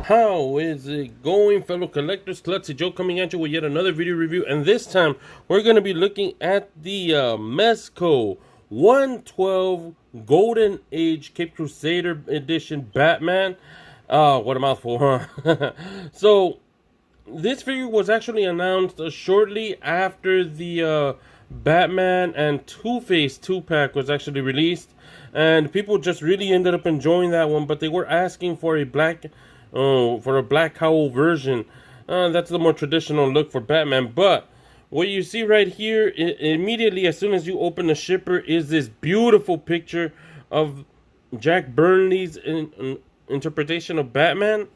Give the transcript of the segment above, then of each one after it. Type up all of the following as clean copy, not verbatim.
How is it going, fellow collectors? Klutzy Joe coming at you with yet another video review, and this time we're going to be looking at the Mezco 112 Golden Age Caped Crusader Edition Batman. What a mouthful, huh? So this figure was actually announced shortly after the Batman and Two-Face 2-pack was actually released, and people just really ended up enjoying that one, but they were asking for a black cowl version. That's the more traditional look for Batman. But what you see right here, immediately as soon as you open the shipper, is this beautiful picture of Jack Burnley's interpretation of Batman.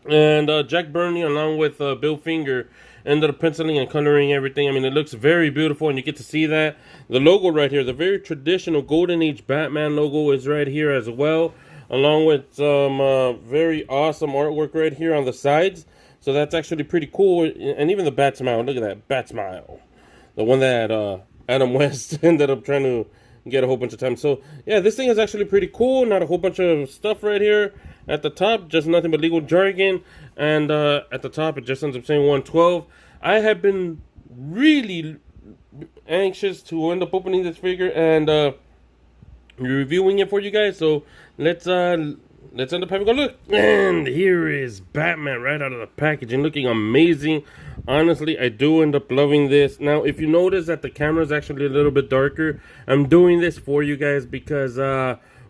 And Jack Burnley, along with Bill Finger, ended up penciling and coloring everything. I mean, it looks very beautiful, and you get to see that. The logo right here, the very traditional Golden Age Batman logo, is right here as well, along with some very awesome artwork right here on the sides. So that's actually pretty cool. And even the bat smile. Look at that bat smile. The one that Adam West ended up trying to get a whole bunch of times. So yeah, this thing is actually pretty cool. Not a whole bunch of stuff right here at the top. Just nothing but legal jargon. And at the top, it just ends up saying 112. I have been really anxious to end up opening this figure and reviewing it for you guys. So let's end up having a look. And here is Batman right out of the packaging, looking amazing. Honestly, I do end up loving this. Now, if you notice that the camera is actually a little bit darker, I'm doing this for you guys because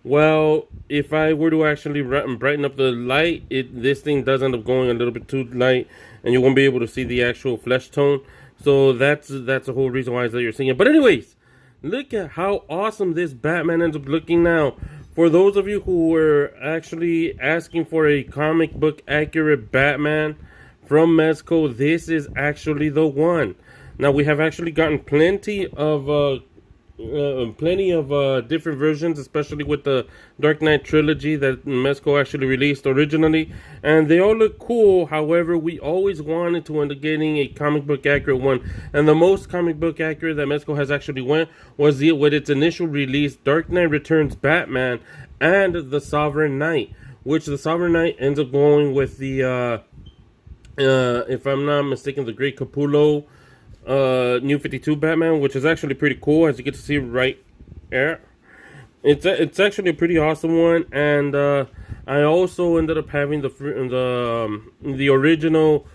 well, if I were to actually brighten up the light, this thing does end up going a little bit too light, and you won't be able to see the actual flesh tone. So that's the whole reason why you're seeing it. But anyways, look at how awesome this Batman ends up looking now. For those of you who were actually asking for a comic book accurate Batman from Mezco, this is actually the one. Now, we have actually gotten plenty of different versions, especially with the Dark Knight trilogy that Mezco actually released originally, and they all look cool. However, we always wanted to end up getting a comic book accurate one, and the most comic book accurate that Mezco has actually went was with its initial release, Dark Knight Returns Batman and the Sovereign Knight, which the Sovereign Knight ends up going with the if I'm not mistaken, the Great Capullo New 52 Batman, which is actually pretty cool, as you get to see right there. It's actually a pretty awesome one, and I also ended up having the original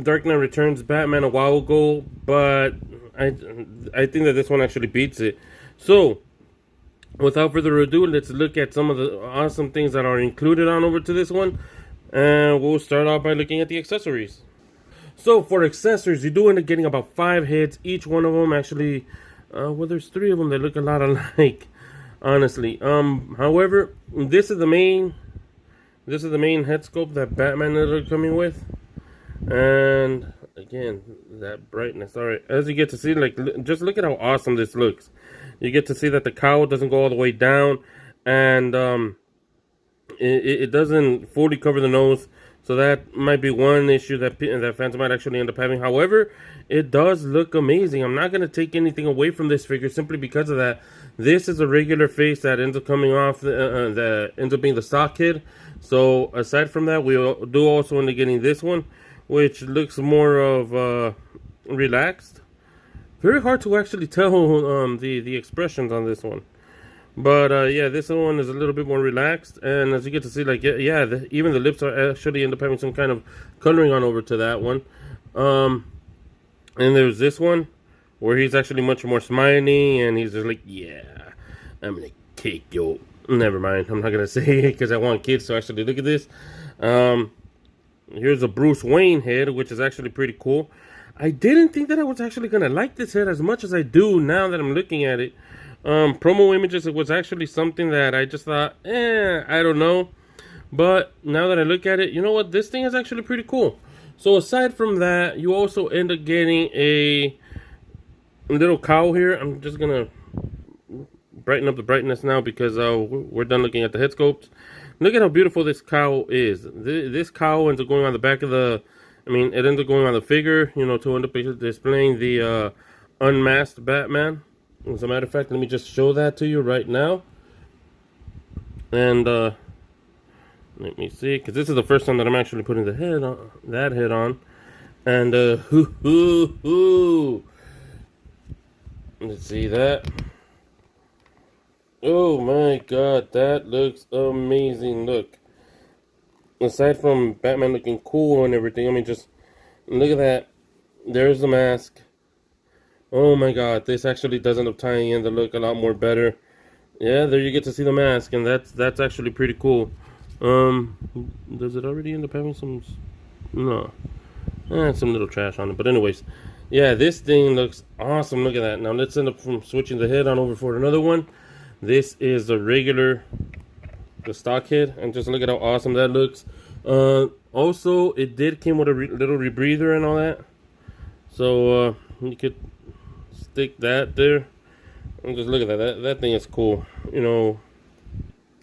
Dark Knight Returns Batman a while ago, but I think that this one actually beats it. So without further ado, let's look at some of the awesome things that are included on over to this one, and we'll start off by looking at the accessories. So for accessories, you do end up getting about 5 heads. Each one of them actually, well, there's 3 of them that look a lot alike, honestly. However, this is the main head sculpt that Batman ended up coming with, and again, that brightness. All right, as you get to see, like, just look at how awesome this looks. You get to see that the cowl doesn't go all the way down, and it doesn't fully cover the nose. So that might be one issue that fans might actually end up having. However, it does look amazing. I'm not going to take anything away from this figure simply because of that. This is a regular face that ends up coming off, that ends up being the stock kid. So aside from that, we do also end up getting this one, which looks more of relaxed. Very hard to actually tell the expressions on this one. But yeah, this one is a little bit more relaxed, and as you get to see, like, even the lips are actually end up having some kind of coloring on over to that one. And there's this one where he's actually much more smiley, and he's just like, yeah, I'm gonna kick yo. Never mind, I'm not gonna say it because I want kids to actually look at this. Here's a Bruce Wayne head, which is actually pretty cool. I didn't think that I was actually gonna like this head as much as I do now that I'm looking at it. Promo images, it was actually something that I just thought, I don't know. But now that I look at it, you know what? This thing is actually pretty cool. So aside from that, you also end up getting a little cowl here. I'm just going to brighten up the brightness now because we're done looking at the head sculpts. Look at how beautiful this cowl is. This cowl ends up going on the back of it ends up going on the figure, to end up displaying the unmasked Batman. As a matter of fact, let me just show that to you right now. And Let me see, because this is the first time that I'm actually putting the head on, that head on. And let's see that. Oh my god, that looks amazing. Look, aside from Batman looking cool and everything, I mean, just look at that. There's the mask. Oh my god, this actually does end up tying in the look a lot more better. Yeah, there you get to see the mask, and that's actually pretty cool. Does it already end up having some? No, some little trash on it. But anyways, yeah, this thing looks awesome. Look at that. Now let's end up from switching the head on over for another one. This is the regular, the stock head, and just look at how awesome that looks. Also, it did came with a little rebreather and all that, so you could stick that there. And just look at that. That thing is cool. You know,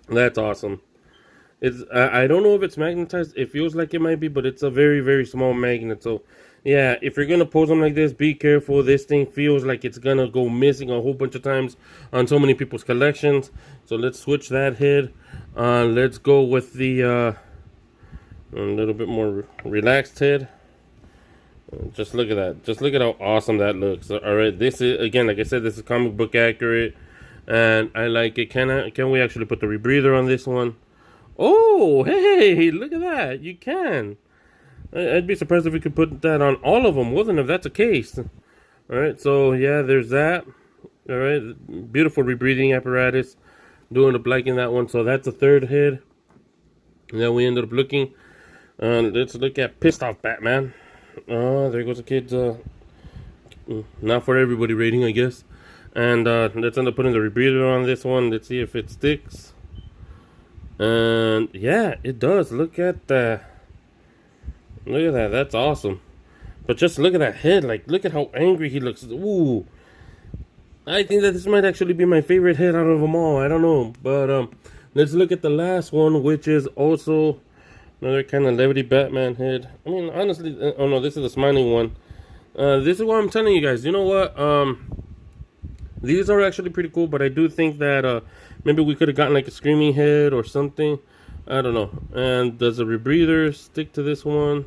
that's awesome. It's I don't know if it's magnetized. It feels like it might be, but it's a very, very small magnet. So yeah, if you're gonna pose them like this, be careful. This thing feels like it's gonna go missing a whole bunch of times on so many people's collections. So let's switch that head. Let's go with the a little bit more relaxed head. Just look at that. Just look at how awesome that looks. All right, this is, again, like I said, this is comic book accurate, and I like it. Can we actually put the rebreather on this one? Oh, hey, look at that. You can. I'd be surprised if we could put that on all of them. Wasn't if that's the case. All right, so yeah, there's that. All right, beautiful rebreathing apparatus. Doing up liking that one. So that's the third head. And then we ended up looking. Let's look at Pissed Off Batman. There goes the kids. Not for everybody rating, I guess. And let's end up putting the rebreather on this one. Let's see if it sticks. And yeah, it does. Look at that. Look at that. That's awesome. But just look at that head. Like, look at how angry he looks. Ooh. I think that this might actually be my favorite head out of them all. I don't know. But let's look at the last one, which is also another kind of levity Batman head. I mean, honestly, oh no, this is a smiling one. This is what I'm telling you guys. You know what? These are actually pretty cool, but I do think that maybe we could have gotten like a screaming head or something. I don't know. And does the rebreather stick to this one?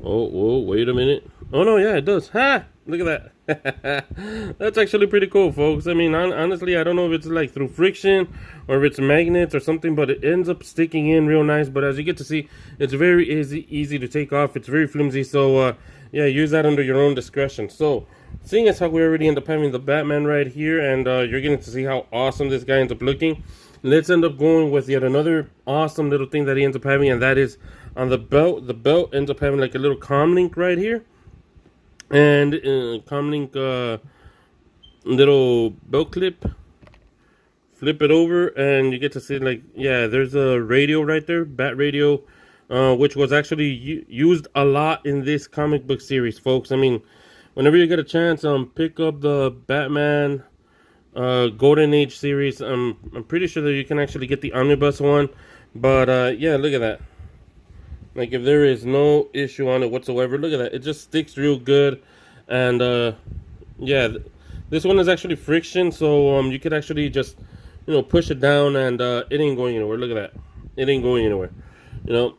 Oh, whoa, wait a minute. Oh no, yeah, it does. Ha! Look at that. That's actually pretty cool, folks. I mean, honestly, I don't know if it's like through friction or if it's magnets or something, but it ends up sticking in real nice. But as you get to see, it's very easy to take off. It's very flimsy. So, yeah, use that under your own discretion. So, seeing as how we already end up having the Batman right here, and you're getting to see how awesome this guy ends up looking, let's end up going with yet another awesome little thing that he ends up having, and that is on the belt. The belt ends up having like a little comlink right here. And comlink little belt clip. Flip it over and you get to see, like, yeah, there's a radio right there, bat radio, which was actually used a lot in this comic book series, folks. I mean, whenever you get a chance, pick up the Batman Golden Age series. I'm pretty sure that you can actually get the omnibus one, but yeah, look at that. Like, if there is no issue on it whatsoever, look at that. It just sticks real good. And, yeah, this one is actually friction, so you could actually just, you know, push it down, and it ain't going anywhere. Look at that. It ain't going anywhere, you know.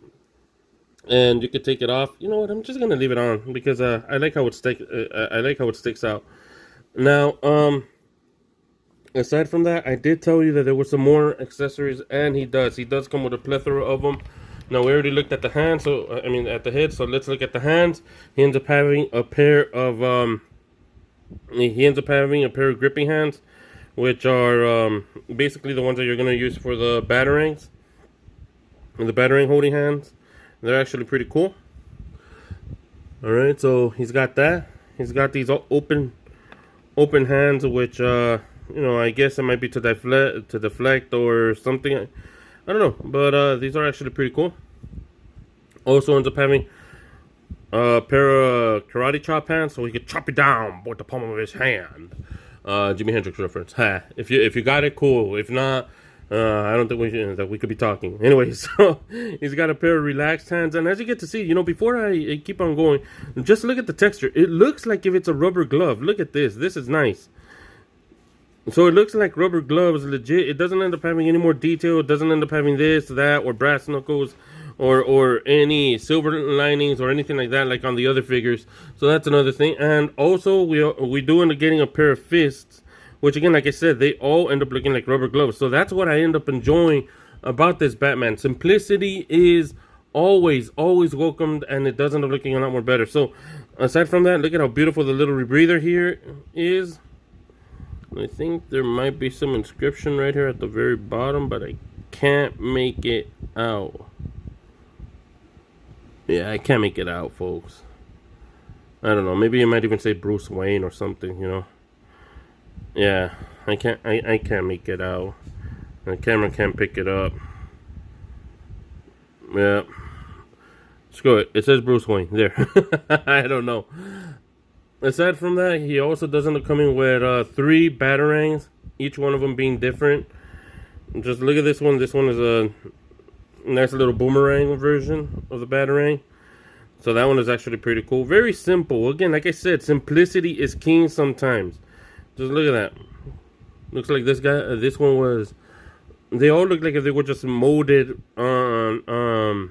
And you could take it off. You know what? I'm just going to leave it on because I like how it sticks out. Now, aside from that, I did tell you that there were some more accessories, and he does come with a plethora of them. Now, we already looked at the hands, so I mean at the head, so let's look at the hands. He ends up having a pair of gripping hands, which are basically the ones that you're going to use for the batarangs. And the batarang holding hands. They're actually pretty cool. Alright, so he's got that. He's got these open hands, which you know, I guess it might be to deflect or something. I don't know, but these are actually pretty cool. Also ends up having a pair of karate chop hands, so he could chop it down with the palm of his hand. Jimi Hendrix reference. Ha! If you got it, cool. If not, I don't think we could be talking. Anyway, so he's got a pair of relaxed hands, and as you get to see, you know, before I keep on going, just look at the texture. It looks like if it's a rubber glove. Look at this. This is nice. So it looks like rubber gloves, legit. It doesn't end up having any more detail. It doesn't end up having this, that, or brass knuckles, or any silver linings or anything like that, like on the other figures. So that's another thing. And also we do end up getting a pair of fists, which again, like I said, they all end up looking like rubber gloves. So that's what I end up enjoying about this Batman. Simplicity is always welcomed, and it does end up looking a lot more better. So aside from that, look at how beautiful the little rebreather here is. I think there might be some inscription right here at the very bottom, but I can't make it out. Yeah, I can't make it out, folks. I don't know. Maybe it might even say Bruce Wayne or something, you know. Yeah, I can't make it out. The camera can't pick it up. Yeah. Screw it. It says Bruce Wayne. There. I don't know. Aside from that, he also does end up coming with 3 batarangs, each one of them being different. Just look at this one. This one is a nice little boomerang version of the batarang. So that one is actually pretty cool. Very simple. Again, like I said, simplicity is king sometimes. Just look at that. Looks like this guy, this one was, they all look like if they were just molded on,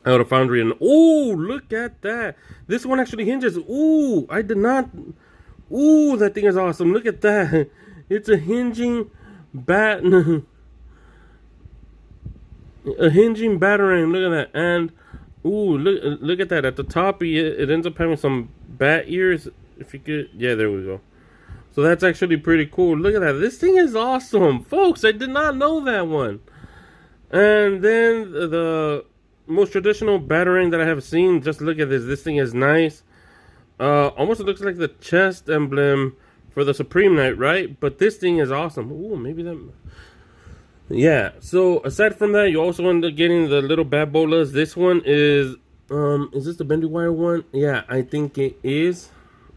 out of foundry. And oh, look at that. This one actually hinges. Ooh, I did not. Ooh, that thing is awesome. Look at that. It's a hinging bat. A hinging batarang. Look at that. And ooh, look at that. At the top, it ends up having some bat ears. If you could, yeah, there we go. So that's actually pretty cool. Look at that. This thing is awesome, folks. I did not know that one. And then the most traditional batarang that I have seen. Just look at this. This thing is nice. Almost looks like the chest emblem for the Supreme Knight, right? But this thing is awesome. Ooh, maybe that. Yeah. So aside from that, you also end up getting the little bat bolas. This one is this the bendy wire one? Yeah, I think it is.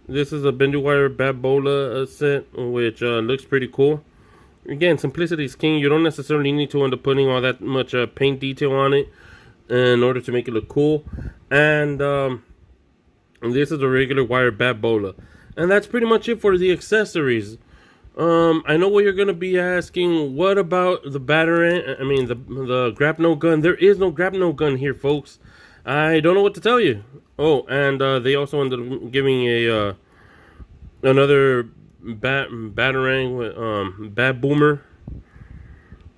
This is a bendy wire bat bola set, which looks pretty cool. Again, simplicity is king. You don't necessarily need to end up putting all that much paint detail on it in order to make it look cool. And this is a regular wire bat bola. And that's pretty much it for the accessories. I know what you're going to be asking. What about the batarang? I mean, the grapnel gun. There is no grapnel gun here, folks. I don't know what to tell you. Oh, and they also ended up giving a another batarang with bat boomer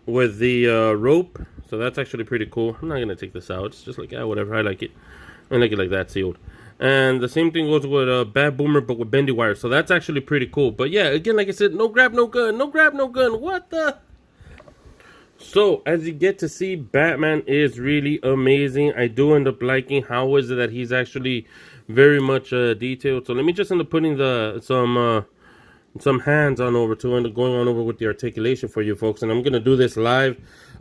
with the rope. So that's actually pretty cool. I'm not gonna take this out. It's just like, yeah, whatever. I like it. I like it like that, sealed. And the same thing goes with a bat boomer, but with bendy wire. So that's actually pretty cool. But yeah, again, like I said, no grab, no gun. No grab, no gun. What the? So, as you get to see, Batman is really amazing. I do end up liking how is it that he's actually very much detailed. So let me just end up putting some hands on over to and going on over with the articulation for you folks. And I'm going to do this live.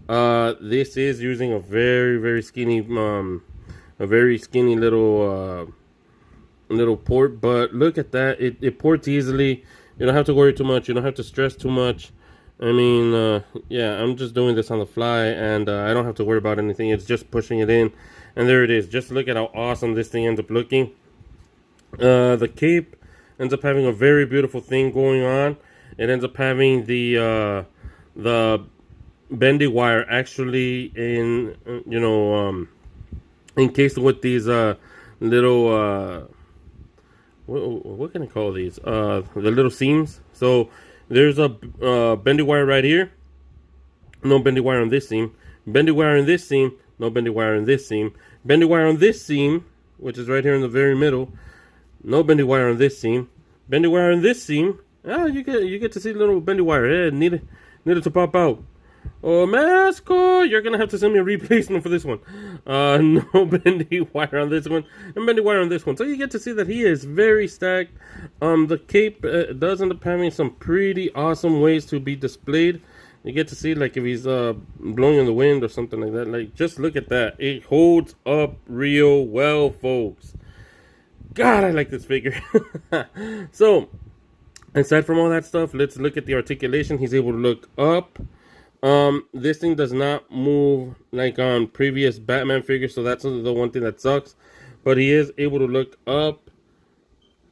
This is using a very skinny little port. But look at that. It ports easily. You don't have to worry too much. You don't have to stress too much. I mean, yeah, I'm just doing this on the fly, and I don't have to worry about anything. It's just pushing it in, and there it is. Just look at how awesome this thing ends up looking. The cape ends up having a very beautiful thing going on. It ends up having the bendy wire actually in, encased with these little, what can I call these? The little seams. So there's a bendy wire right here. No bendy wire on this seam. Bendy wire on this seam. No bendy wire on this seam. Bendy wire on this seam, which is right here in the very middle. No bendy wire on this seam. Bendy wire on this seam. Ah, you get to see the little bendy wire. Yeah, needed to pop out. Oh, Mezco, you're gonna have to send me a replacement for this one. No bendy wire on this one, and bendy wire on this one. So you get to see that he is very stacked. The cape does end up having some pretty awesome ways to be displayed. You get to see, like, if he's blowing in the wind or something like that. Like, just look at that. It holds up real well, folks. God, I like this figure. So, aside from all that stuff, let's look at the articulation. He's able to look up. This thing does not move like on previous Batman figures, so that's the one thing that sucks. But he is able to look up,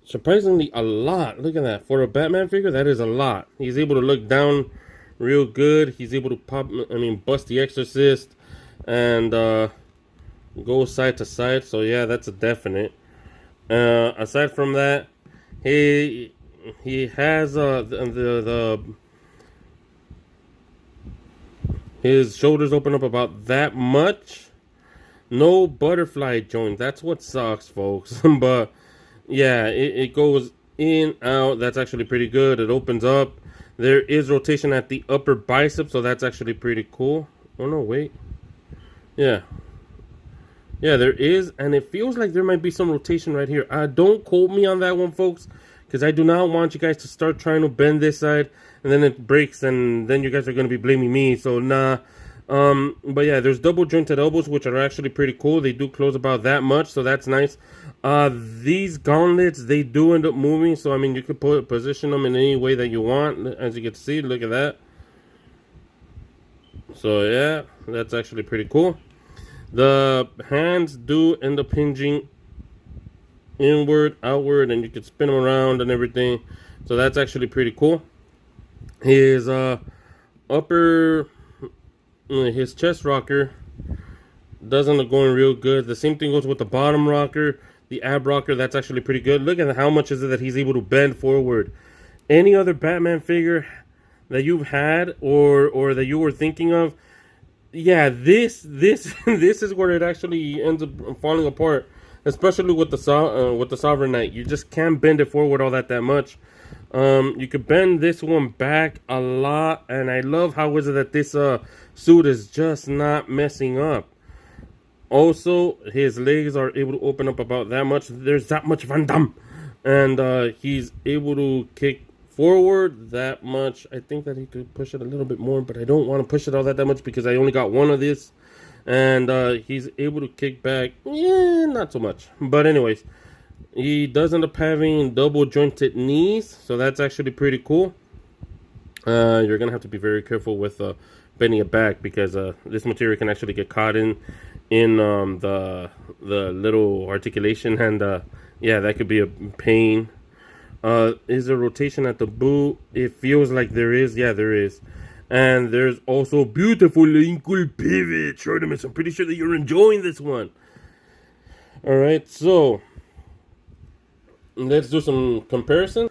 Surprisingly, a lot. Look at that. For a Batman figure, that is a lot. He's able to look down real good. He's able to bust the Exorcist and go side to side. So yeah, that's a definite. Aside from that, he has his shoulders open up about that much. No butterfly joint. That's what sucks, folks. But yeah, it goes in, out. That's actually pretty good. It opens up. There is rotation at the upper bicep, so that's actually pretty cool. Oh, no, wait. Yeah. Yeah, there is, and it feels like there might be some rotation right here. Don't quote me on that one, folks, because I do not want you guys to start trying to bend this side, and then it breaks, and then you guys are going to be blaming me, so nah. But yeah, there's double jointed elbows, which are actually pretty cool. They do close about that much, so that's nice. These gauntlets, they do end up moving, so I mean, you could position them in any way that you want. As you can see, look at that. So yeah, that's actually pretty cool. The hands do end up hinging inward, outward, and you can spin them around and everything. So that's actually pretty cool. His his chest rocker does end up going real good. The same thing goes with the bottom rocker, the ab rocker. That's actually pretty good. Look at how much is it that he's able to bend forward. Any other Batman figure that you've had or that you were thinking of, yeah, this is where it actually ends up falling apart, especially with the Sovereign Knight. You just can't bend it forward all that much. You could bend this one back a lot, and I love how is it that this suit is just not messing up. Also, his legs are able to open up about that much. There's that much Van Damme, and he's able to kick forward that much. I think that he could push it a little bit more, but I don't want to push it all that much because I only got one of this, and he's able to kick back, yeah, not so much. But anyways, he does end up having double jointed knees, so that's actually pretty cool. You're gonna have to be very careful with bending it back because this material can actually get caught in the little articulation, and yeah, that could be a pain. Is there rotation at the boot? It feels like there is. Yeah, there is. And there's also beautiful ankle pivot. Shortimus, I'm pretty sure that you're enjoying this one. Alright, so let's do some comparisons.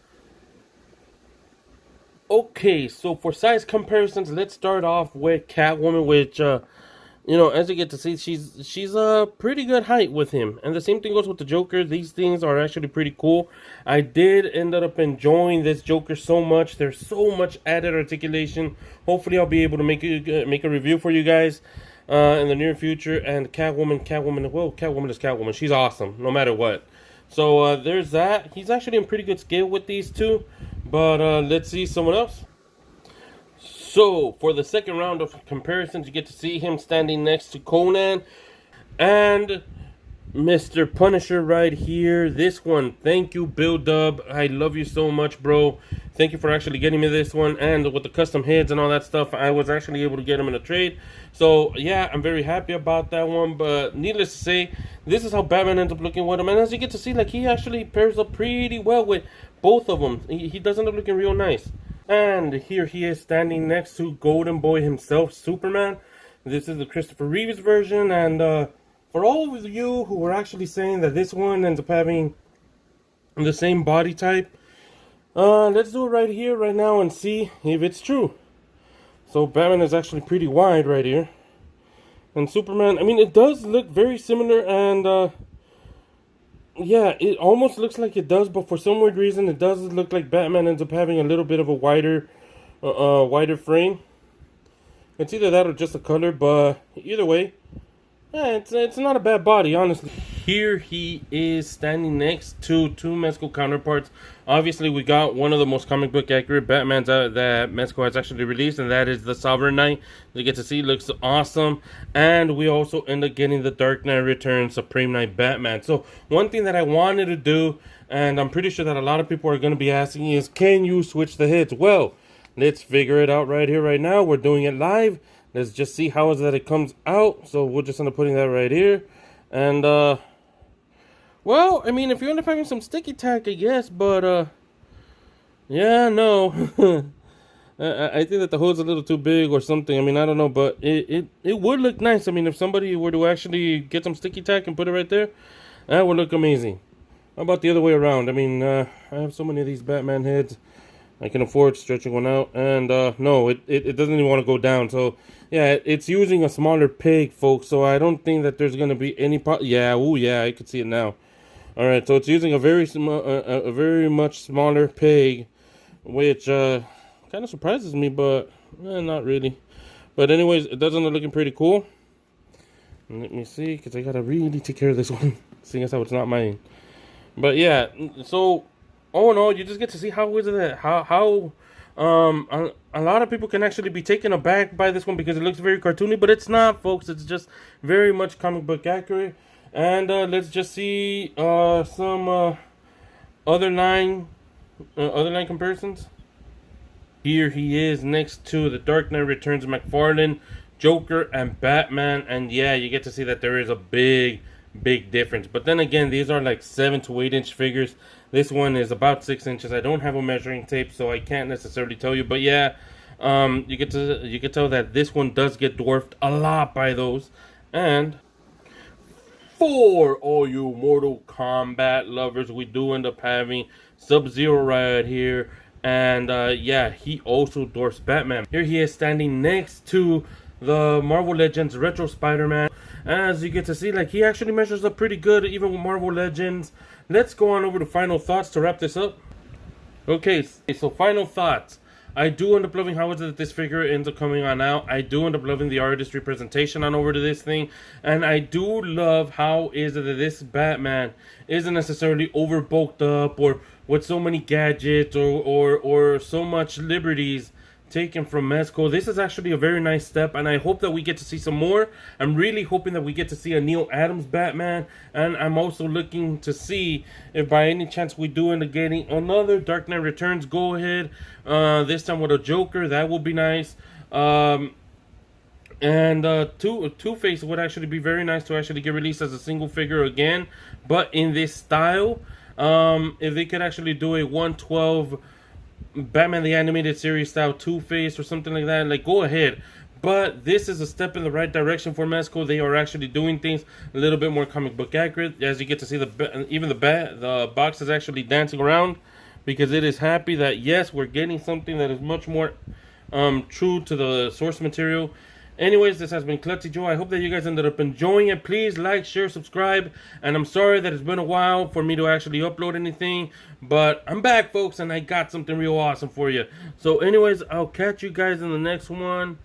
Okay, so for size comparisons, let's start off with Catwoman, which as you get to see, she's a pretty good height with him. And the same thing goes with the Joker. These things are actually pretty cool. I did end up enjoying this Joker so much. There's so much added articulation. Hopefully I'll be able to make a review for you guys in the near future. And Catwoman is Catwoman. She's awesome, no matter what. So there's that. He's actually in pretty good scale with these two. But let's see someone else. So, for the second round of comparisons, you get to see him standing next to Conan and Mr. Punisher right here. This one, thank you, Bill Dub. I love you so much, bro. Thank you for actually getting me this one. And with the custom heads and all that stuff, I was actually able to get him in a trade. So, yeah, I'm very happy about that one. But needless to say, this is how Batman ends up looking with him. And as you get to see, like, he actually pairs up pretty well with both of them. He does end up looking real nice. And here he is standing next to Golden Boy himself, Superman. This is the Christopher Reeves version. And for all of you who were actually saying that this one ends up having the same body type, let's do it right here, right now, and see if it's true. So Batman is actually pretty wide right here. And Superman, I mean, it does look very similar, and yeah, it almost looks like it does, but for some weird reason, it does look like Batman ends up having a little bit of a wider frame. It's either that or just the color, but either way, yeah, it's not a bad body, honestly. Here he is standing next to two Mezco counterparts. Obviously, we got one of the most comic book accurate Batmans that Mezco has actually released, and that is the Sovereign Knight. You get to see, looks awesome. And we also end up getting the Dark Knight Returns Supreme Knight Batman. So one thing that I wanted to do, and I'm pretty sure that a lot of people are going to be asking, is can you switch the heads? Well, let's figure it out right here, right now. We're doing it live. Let's just see how is that it comes out. So we'll just end up putting that right here. And Well, I mean, if you end up having some sticky tack, I guess, but yeah, no. I think that the hood's a little too big or something. I mean, I don't know, but it would look nice. I mean, if somebody were to actually get some sticky tack and put it right there, that would look amazing. How about the other way around? I mean, I have so many of these Batman heads. I can afford stretching one out, and no, it doesn't even want to go down. So yeah, it's using a smaller peg, folks. So I don't think that there's gonna be any yeah, oh yeah, I could see it now. All right, so it's using a very small, a very much smaller peg, which kind of surprises me, but not really. But anyways, it does end up looking pretty cool. Let me see, because I gotta really take care of this one, seeing as how it's not mine. But yeah, so all in all, you just get to see how is it how a lot of people can actually be taken aback by this one because it looks very cartoony, but it's not, folks. It's just very much comic book accurate. And let's just see some other line comparisons. Here he is next to the Dark Knight Returns McFarlane, Joker, and Batman. And yeah, you get to see that there is a big difference. But then again, these are like 7 to 8 inch figures. This one is about 6 inches. I don't have a measuring tape, so I can't necessarily tell you. But yeah, you can tell that this one does get dwarfed a lot by those. And for all you Mortal Kombat lovers, we do end up having Sub-Zero right here. And yeah, he also dwarfs Batman. Here he is standing next to the Marvel Legends Retro Spider-Man. As you get to see, like, he actually measures up pretty good, even with Marvel Legends. Let's go on over to final thoughts to wrap this up. Okay, so final thoughts. I do end up loving how is it that this figure ends up coming on out. I do end up loving the artistry presentation on over to this thing. And I do love how is it that this Batman isn't necessarily over bulked up or with so many gadgets or so much liberties taken from Mezco. This is actually a very nice step, and I hope that we get to see some more. I'm really hoping that we get to see a Neil Adams Batman, and I'm also looking to see if by any chance we do end up getting another Dark Knight Returns go ahead, this time with a Joker. That would be nice. And Two-Face would actually be very nice to actually get released as a single figure again, but in this style. If they could actually do a 112 Batman the Animated Series style Two-Face or something like that, like, go ahead. But this is a step in the right direction for Mezco. They are actually doing things a little bit more comic book accurate. As you get to see, the box is actually dancing around because it is happy that yes, we're getting something that is much more true to the source material. Anyways, this has been Klutzy Joe. I hope that you guys ended up enjoying it. Please like, share, subscribe. And I'm sorry that it's been a while for me to actually upload anything. But I'm back, folks, and I got something real awesome for you. So anyways, I'll catch you guys in the next one.